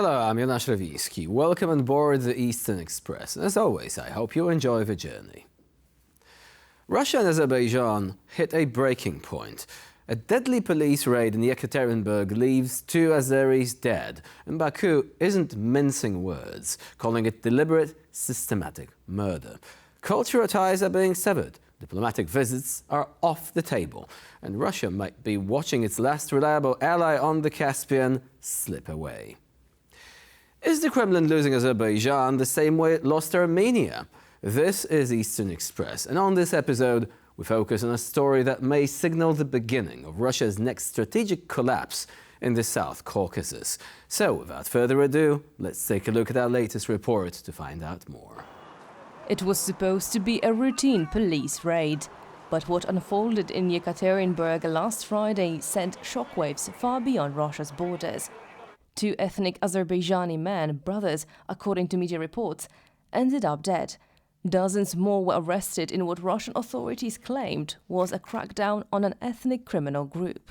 Hello, I'm Jonasz Lewiński. Welcome on board the Eastern Express. As always, I hope you enjoy the journey. Russia and Azerbaijan hit a breaking point. A deadly police raid in Yekaterinburg leaves 2 Azeris dead, and Baku isn't mincing words, calling it deliberate, systematic murder. Cultural ties are being severed, diplomatic visits are off the table, and Russia might be watching its last reliable ally on the Caspian slip away. Is the Kremlin losing Azerbaijan the same way it lost Armenia? This is Eastern Express, and on this episode, we focus on a story that may signal the beginning of Russia's next strategic collapse in the South Caucasus. So, without further ado, let's take a look at our latest report to find out more. It was supposed to be a routine police raid, but what unfolded in Yekaterinburg last Friday sent shockwaves far beyond Russia's borders. 2 ethnic Azerbaijani men, brothers, according to media reports, ended up dead. Dozens more were arrested in what Russian authorities claimed was a crackdown on an ethnic criminal group.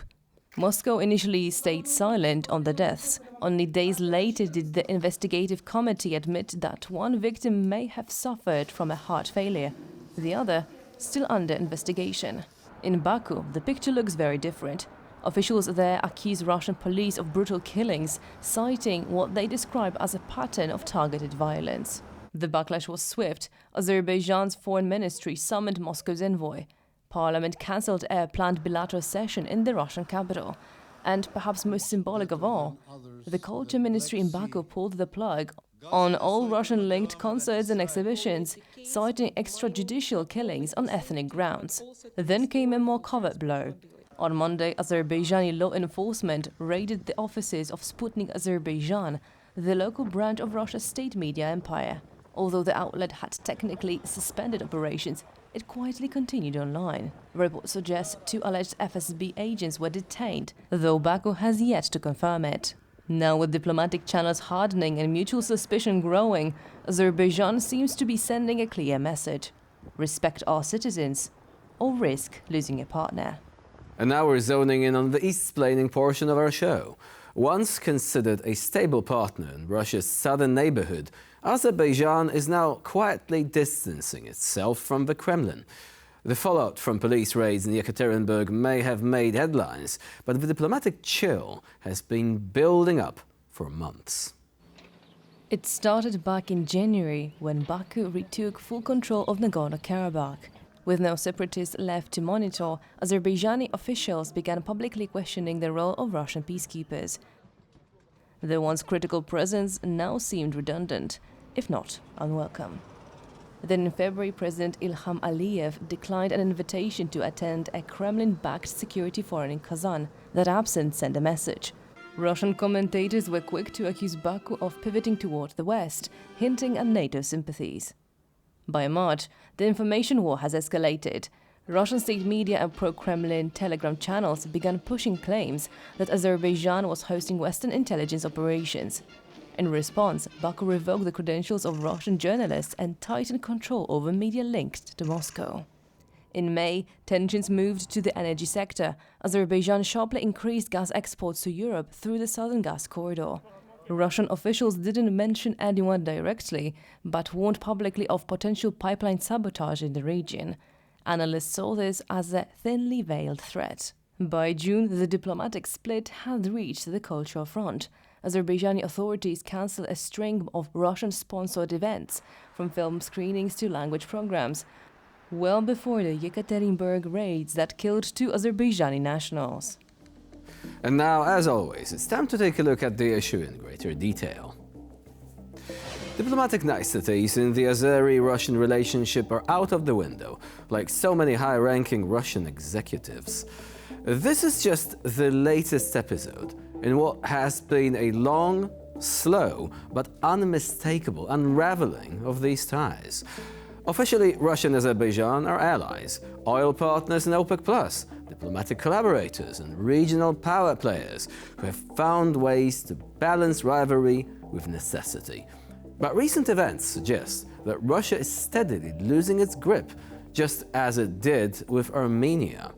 Moscow initially stayed silent on the deaths. Only days later did the investigative committee admit that one victim may have suffered from a heart failure, the other still under investigation. In Baku, the picture looks very different. Officials there accuse Russian police of brutal killings, citing what they describe as a pattern of targeted violence. The backlash was swift. Azerbaijan's foreign ministry summoned Moscow's envoy. Parliament cancelled a planned bilateral session in the Russian capital. And perhaps most symbolic of all, the culture ministry in Baku pulled the plug on all Russian-linked concerts and exhibitions, citing extrajudicial killings on ethnic grounds. Then came a more covert blow. On Monday, Azerbaijani law enforcement raided the offices of Sputnik Azerbaijan, the local branch of Russia's state media empire. Although the outlet had technically suspended operations, it quietly continued online. Reports suggest 2 alleged FSB agents were detained, though Baku has yet to confirm it. Now, with diplomatic channels hardening and mutual suspicion growing, Azerbaijan seems to be sending a clear message: respect our citizens, or risk losing a partner. And now we're zoning in on the east-splaining portion of our show. Once considered a stable partner in Russia's southern neighborhood, Azerbaijan is now quietly distancing itself from the Kremlin. The fallout from police raids in Yekaterinburg may have made headlines, but the diplomatic chill has been building up for months. It started back in January, when Baku retook full control of Nagorno-Karabakh. With no separatists left to monitor, Azerbaijani officials began publicly questioning the role of Russian peacekeepers. Their once critical presence now seemed redundant, if not unwelcome. Then in February, President Ilham Aliyev declined an invitation to attend a Kremlin-backed security forum in Kazan. That absence sent a message. Russian commentators were quick to accuse Baku of pivoting toward the West, hinting at NATO sympathies. By March, the information war has escalated. Russian state media and pro-Kremlin Telegram channels began pushing claims that Azerbaijan was hosting Western intelligence operations. In response, Baku revoked the credentials of Russian journalists and tightened control over media linked to Moscow. In May, tensions moved to the energy sector. Azerbaijan sharply increased gas exports to Europe through the southern gas corridor. Russian officials didn't mention anyone directly, but warned publicly of potential pipeline sabotage in the region. Analysts saw this as a thinly veiled threat. By June, the diplomatic split had reached the cultural front. Azerbaijani authorities cancelled a string of Russian-sponsored events, from film screenings to language programs, well before the Yekaterinburg raids that killed 2 Azerbaijani nationals. And now, as always, it's time to take a look at the issue in greater detail. Diplomatic niceties in the Azeri-Russian relationship are out of the window, like so many high-ranking Russian executives. This is just the latest episode in what has been a long, slow, but unmistakable unraveling of these ties. Officially, Russia and Azerbaijan are allies, oil partners in OPEC+, diplomatic collaborators and regional power players who have found ways to balance rivalry with necessity. But recent events suggest that Russia is steadily losing its grip, just as it did with Armenia.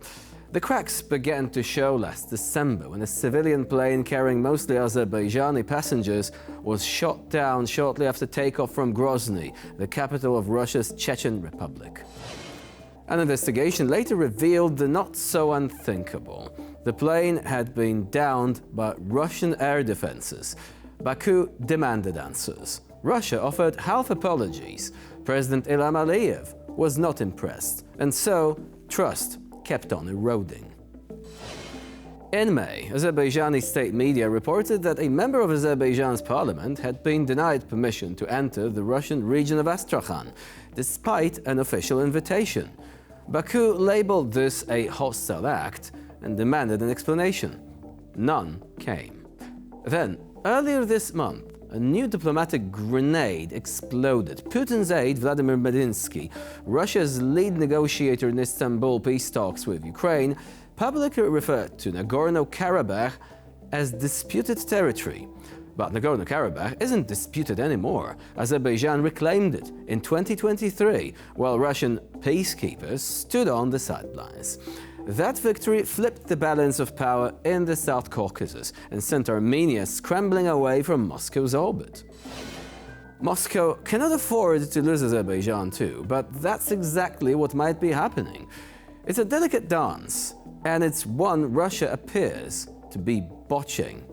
The cracks began to show last December when a civilian plane carrying mostly Azerbaijani passengers was shot down shortly after takeoff from Grozny, the capital of Russia's Chechen Republic. An investigation later revealed the not-so-unthinkable. The plane had been downed by Russian air defenses. Baku demanded answers. Russia offered half apologies. President Ilham Aliyev was not impressed, and so trust kept on eroding. In May, Azerbaijani state media reported that a member of Azerbaijan's parliament had been denied permission to enter the Russian region of Astrakhan, despite an official invitation. Baku labeled this a hostile act and demanded an explanation. None came. Then, earlier this month, a new diplomatic grenade exploded. Putin's aide, Vladimir Medinsky, Russia's lead negotiator in Istanbul peace talks with Ukraine, publicly referred to Nagorno-Karabakh as disputed territory. But Nagorno-Karabakh isn't disputed anymore. Azerbaijan reclaimed it in 2023, while Russian peacekeepers stood on the sidelines. That victory flipped the balance of power in the South Caucasus and sent Armenia scrambling away from Moscow's orbit. Moscow cannot afford to lose Azerbaijan too, but that's exactly what might be happening. It's a delicate dance, and it's one Russia appears to be botching.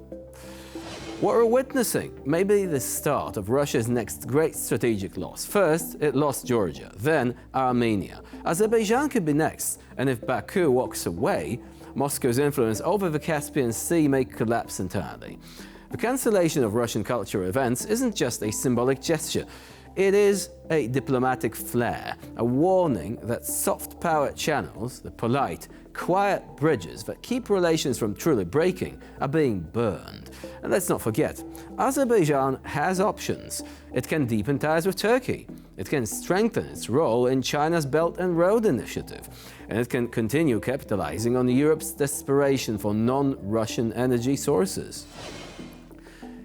What we're witnessing may be the start of Russia's next great strategic loss. First, it lost Georgia, then Armenia. Azerbaijan could be next, and if Baku walks away, Moscow's influence over the Caspian Sea may collapse entirely. The cancellation of Russian cultural events isn't just a symbolic gesture. It is a diplomatic flare, a warning that soft power channels, the polite, quiet bridges that keep relations from truly breaking, are being burned. And let's not forget, Azerbaijan has options. It can deepen ties with Turkey. It can strengthen its role in China's Belt and Road Initiative. And it can continue capitalizing on Europe's desperation for non-Russian energy sources.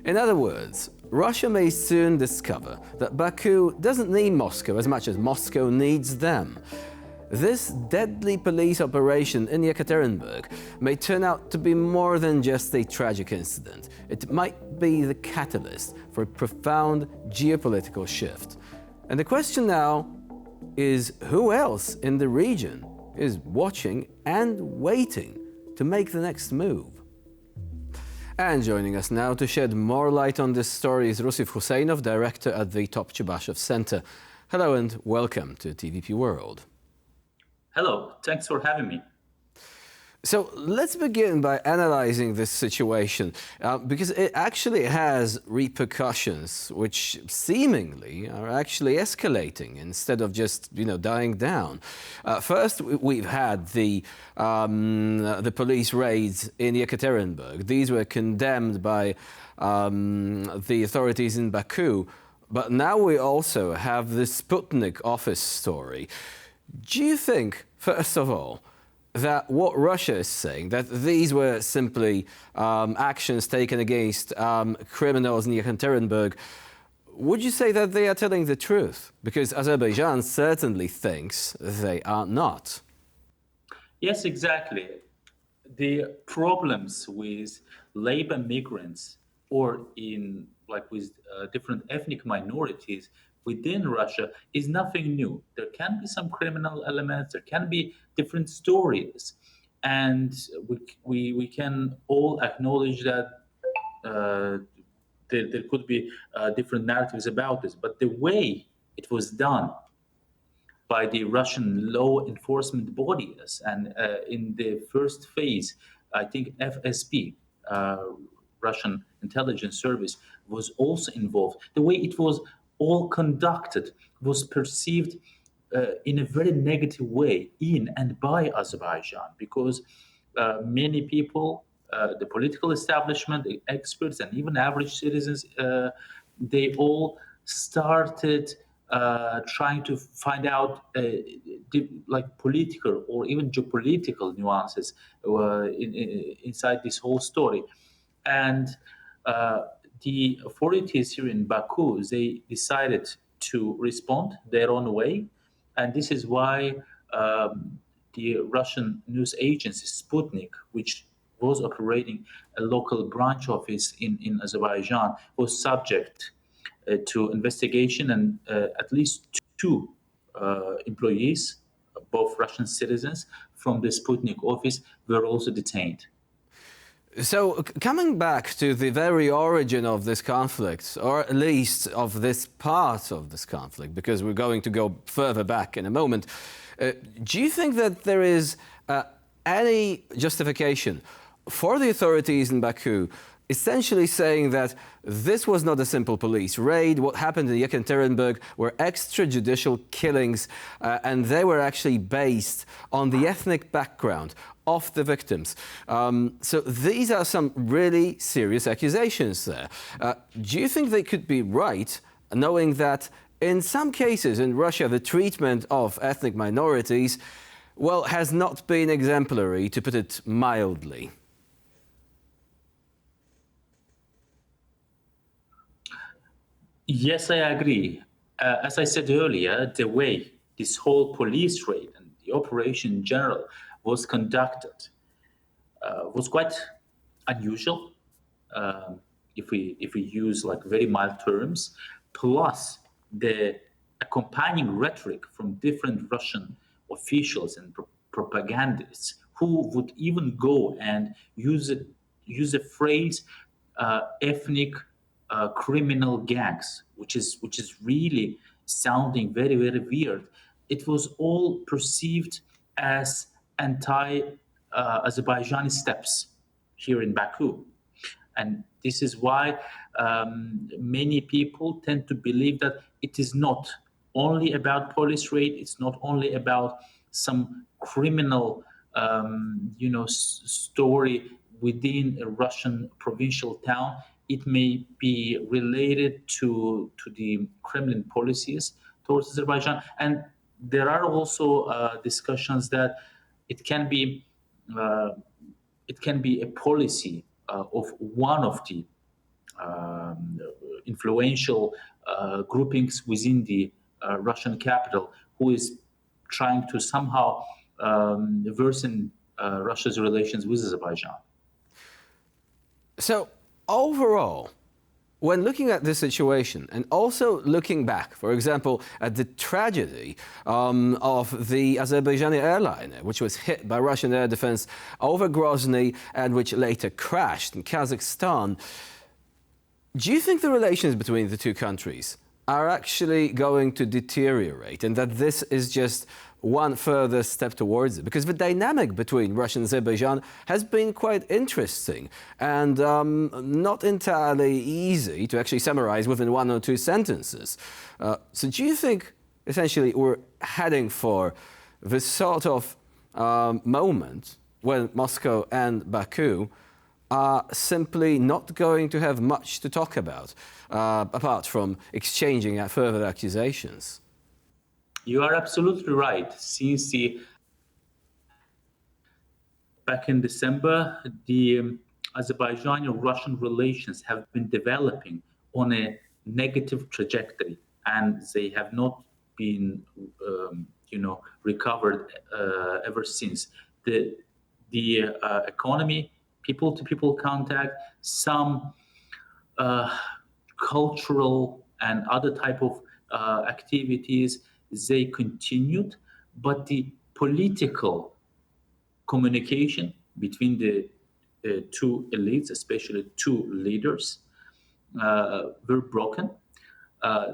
In other words, Russia may soon discover that Baku doesn't need Moscow as much as Moscow needs them. This deadly police operation in Yekaterinburg may turn out to be more than just a tragic incident. It might be the catalyst for a profound geopolitical shift. And the question now is who else in the region is watching and waiting to make the next move? And joining us now to shed more light on this story is Rusif Husseinov, director at the Top Chebyshev Center. Hello and welcome to TVP World. Hello, thanks for having me. So let's begin by analyzing this situation, because it actually has repercussions which seemingly are actually escalating instead of just, dying down. First, we've had the police raids in Yekaterinburg. These were condemned by the authorities in Baku, but now we also have the Sputnik office story. Do you think, first of all, that what Russia is saying, that these were simply actions taken against criminals in Yekaterinburg, would you say that they are telling the truth? Because Azerbaijan certainly thinks they are not. Yes, exactly. The problems with labor migrants or with different ethnic minorities within Russia is nothing new. There can be some criminal elements, there can be different stories, and we can all acknowledge that there could be different narratives about this. But the way it was done by the Russian law enforcement bodies, and in the first phase, I think FSB, Russian intelligence service, was also involved. The way it was all conducted was perceived in a very negative way in and by Azerbaijan, because many people, the political establishment, the experts, and even average citizens, they all started trying to find out political or even geopolitical nuances inside this whole story. And the authorities here in Baku, they decided to respond their own way. And this is why the Russian news agency Sputnik, which was operating a local branch office in Azerbaijan, was subject to investigation, and at least two employees, both Russian citizens from the Sputnik office, were also detained. So, coming back to the very origin of this conflict, or at least of this part of this conflict, because we're going to go further back in a moment, do you think that there is any justification for the authorities in Baku essentially saying that this was not a simple police raid? What happened in Yekaterinburg were extrajudicial killings, and they were actually based on the ethnic background of the victims. So these are some really serious accusations there. Do you think they could be right, knowing that in some cases in Russia the treatment of ethnic minorities, well, has not been exemplary, to put it mildly? Yes, I agree. As I said earlier, the way this whole police raid and the operation in general was conducted was quite unusual, if we use like very mild terms. Plus, the accompanying rhetoric from different Russian officials and propagandists who would even go and use the phrase ethnic criminal gangs, which is really sounding very very weird. It was all perceived as anti-Azerbaijani steps here in Baku, and this is why many people tend to believe that it is not only about police raid. It's not only about some criminal, story within a Russian provincial town. It may be related to the Kremlin policies towards Azerbaijan, and there are also discussions that it can be uh, it can be a policy of one of the um, influential groupings within the Russian capital, who is trying to somehow worsen Russia's relations with Azerbaijan. So overall, when looking at this situation and also looking back, for example, at the tragedy of the Azerbaijani airliner, which was hit by Russian air defense over Grozny and which later crashed in Kazakhstan, do you think the relations between the two countries are actually going to deteriorate, and that this is just one further step towards it? Because the dynamic between Russia and Azerbaijan has been quite interesting and not entirely easy to actually summarize within one or two sentences. So do you think essentially we're heading for this sort of moment when Moscow and Baku are simply not going to have much to talk about, apart from exchanging further accusations? You are absolutely right. Since back in December, the Azerbaijani-Russian relations have been developing on a negative trajectory, and they have not been, recovered ever since. The economy, people-to-people contact, some cultural and other type of activities, they continued, but the political communication between the two elites, especially two leaders, were broken.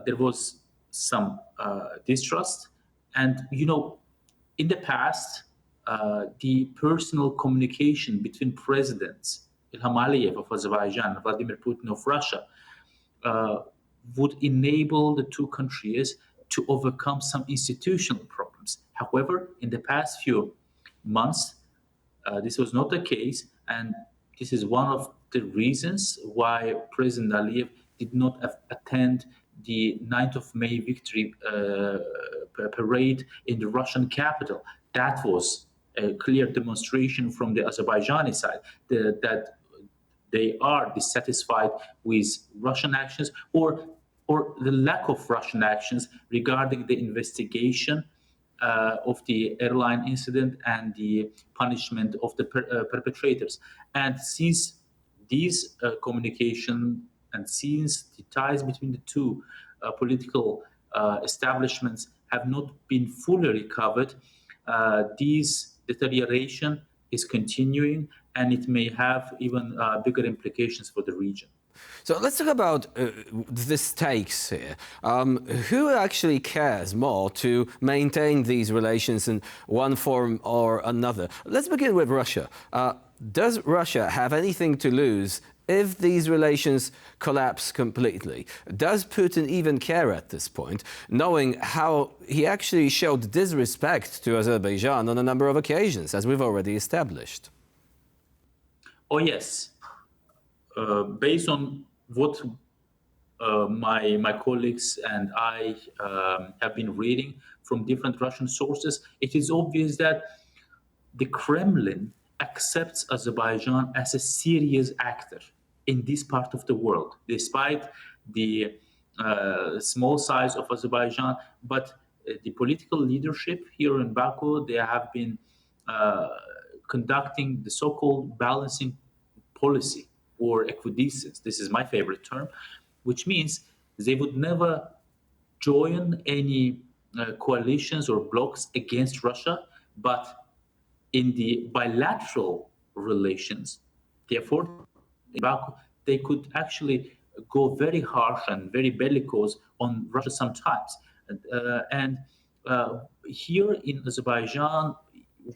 There was some distrust, and in the past, the personal communication between presidents Ilham Aliyev of Azerbaijan and Vladimir Putin of Russia would enable the two countries to overcome some institutional problems. However, in the past few months, this was not the case, and this is one of the reasons why President Aliyev did not attend the 9th of May victory parade in the Russian capital. That was a clear demonstration from the Azerbaijani side that they are dissatisfied with Russian actions, or the lack of Russian actions regarding the investigation of the airline incident and the punishment of the perpetrators. And since these communication and since the ties between the two political establishments have not been fully recovered, this deterioration is continuing, and it may have even bigger implications for the region. So let's talk about the stakes here. Who actually cares more to maintain these relations in one form or another? Let's begin with Russia. Does Russia have anything to lose if these relations collapse completely? Does Putin even care at this point, knowing how he actually showed disrespect to Azerbaijan on a number of occasions, as we've already established? Oh, yes. Based on what my colleagues and I have been reading from different Russian sources, it is obvious that the Kremlin accepts Azerbaijan as a serious actor in this part of the world, despite the small size of Azerbaijan. But the political leadership here in Baku, they have been conducting the so-called balancing policy or equidistance. This is my favorite term, which means they would never join any coalitions or blocs against Russia, but in the bilateral relations, therefore, in Baku, they could actually go very harsh and very bellicose on Russia sometimes. And here in Azerbaijan,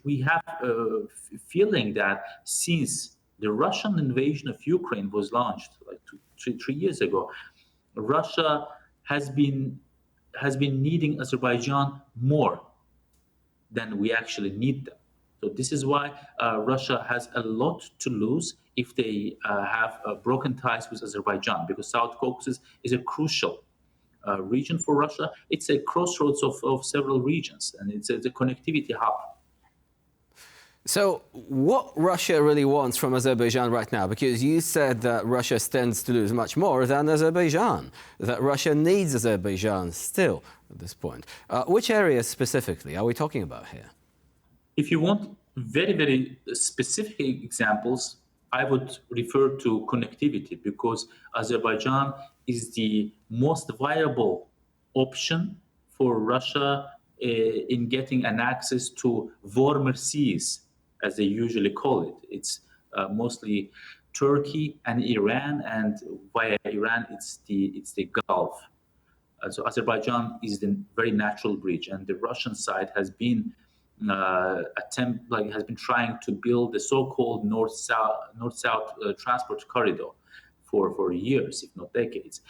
we have a feeling that since the Russian invasion of Ukraine was launched like three years ago, Russia has been needing Azerbaijan more than we actually need them. So this is why Russia has a lot to lose if they have broken ties with Azerbaijan, because South Caucasus is a crucial region for Russia. It's a crossroads of several regions, and it's a connectivity hub. So what Russia really wants from Azerbaijan right now, because you said that Russia stands to lose much more than Azerbaijan, that Russia needs Azerbaijan still at this point. Which areas specifically are we talking about here? If you want very, very specific examples, I would refer to connectivity, because Azerbaijan is the most viable option for Russia in getting an access to warmer seas, as they usually call it. It's mostly Turkey and Iran, and via Iran, it's the Gulf. So Azerbaijan is the very natural bridge, and the Russian side has been trying to build the so-called north-south transport corridor for years, if not decades.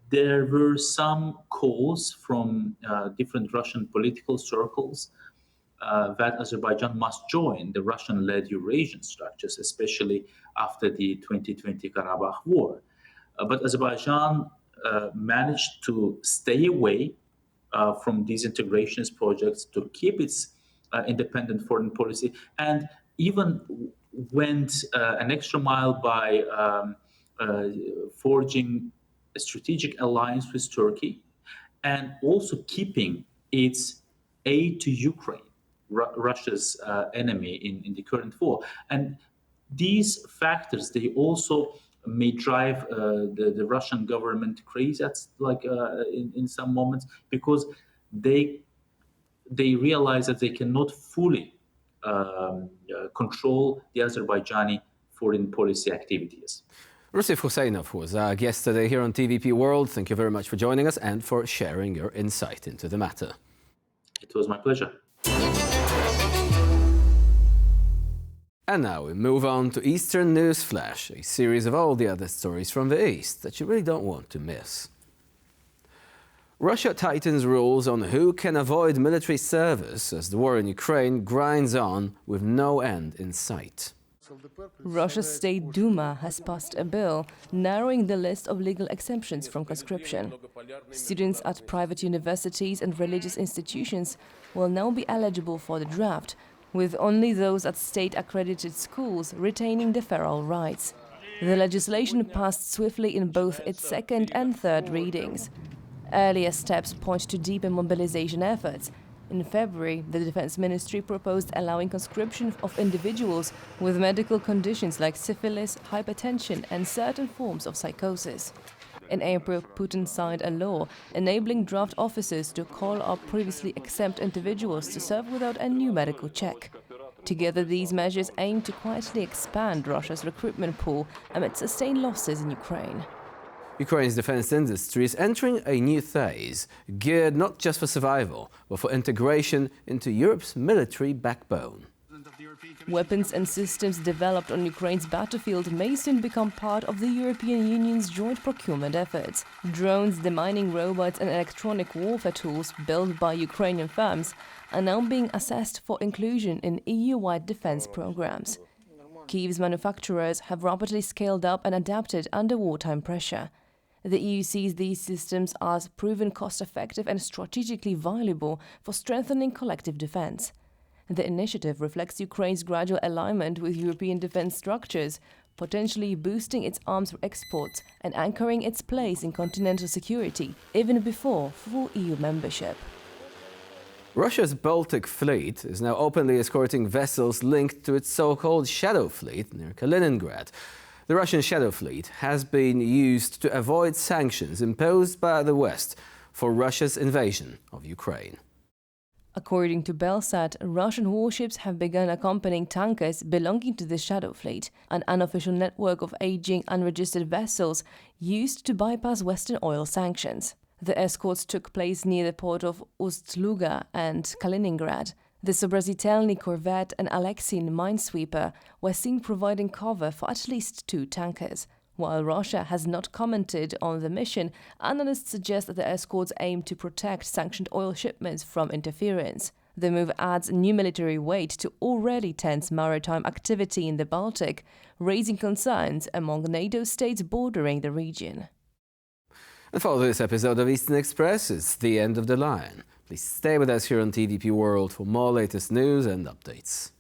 There were some calls from different Russian political circles that Azerbaijan must join the Russian-led Eurasian structures, especially after the 2020 Karabakh war. But Azerbaijan managed to stay away from these integrationist projects, to keep its independent foreign policy, and even went an extra mile by forging a strategic alliance with Turkey, and also keeping its aid to Ukraine, Russia's enemy in the current war. And these factors, they also may drive the Russian government crazy in some moments, because they realize that they cannot fully control the Azerbaijani foreign policy activities. Rusif Husseinov was our guest today here on TVP World. Thank you very much for joining us and for sharing your insight into the matter. It was my pleasure. And now we move on to Eastern News Flash, a series of all the other stories from the East that you really don't want to miss. Russia tightens rules on who can avoid military service as the war in Ukraine grinds on with no end in sight. Russia's State Duma has passed a bill narrowing the list of legal exemptions from conscription. Students at private universities and religious institutions will now be eligible for the draft, with only those at state-accredited schools retaining deferral rights. The legislation passed swiftly in both its second and third readings. Earlier steps point to deeper mobilization efforts, In February, the Defense Ministry proposed allowing conscription of individuals with medical conditions like syphilis, hypertension and certain forms of psychosis. In April, Putin signed a law enabling draft officers to call up previously exempt individuals to serve without a new medical check. Together, these measures aim to quietly expand Russia's recruitment pool amid sustained losses in Ukraine. Ukraine's defense industry is entering a new phase, geared not just for survival, but for integration into Europe's military backbone. Weapons and systems developed on Ukraine's battlefield may soon become part of the European Union's joint procurement efforts. Drones, demining robots and electronic warfare tools built by Ukrainian firms are now being assessed for inclusion in EU-wide defense programs. Kyiv's manufacturers have rapidly scaled up and adapted under wartime pressure. The EU sees these systems as proven cost-effective and strategically valuable for strengthening collective defense. The initiative reflects Ukraine's gradual alignment with European defense structures, potentially boosting its arms exports and anchoring its place in continental security even before full EU membership. Russia's Baltic fleet is now openly escorting vessels linked to its so-called shadow fleet near Kaliningrad. The Russian shadow fleet has been used to avoid sanctions imposed by the West for Russia's invasion of Ukraine. According to Belsat, Russian warships have begun accompanying tankers belonging to the Shadow Fleet, an unofficial network of aging unregistered vessels used to bypass Western oil sanctions. The escorts took place near the port of Ust-Luga and Kaliningrad. The Sobrazitelny corvette and Alexin minesweeper were seen providing cover for at least 2 tankers. While Russia has not commented on the mission, analysts suggest that the escorts aim to protect sanctioned oil shipments from interference. The move adds new military weight to already tense maritime activity in the Baltic, raising concerns among NATO states bordering the region. And for this episode of Eastern Express, it's the end of the line. Please stay with us here on TVP World for more latest news and updates.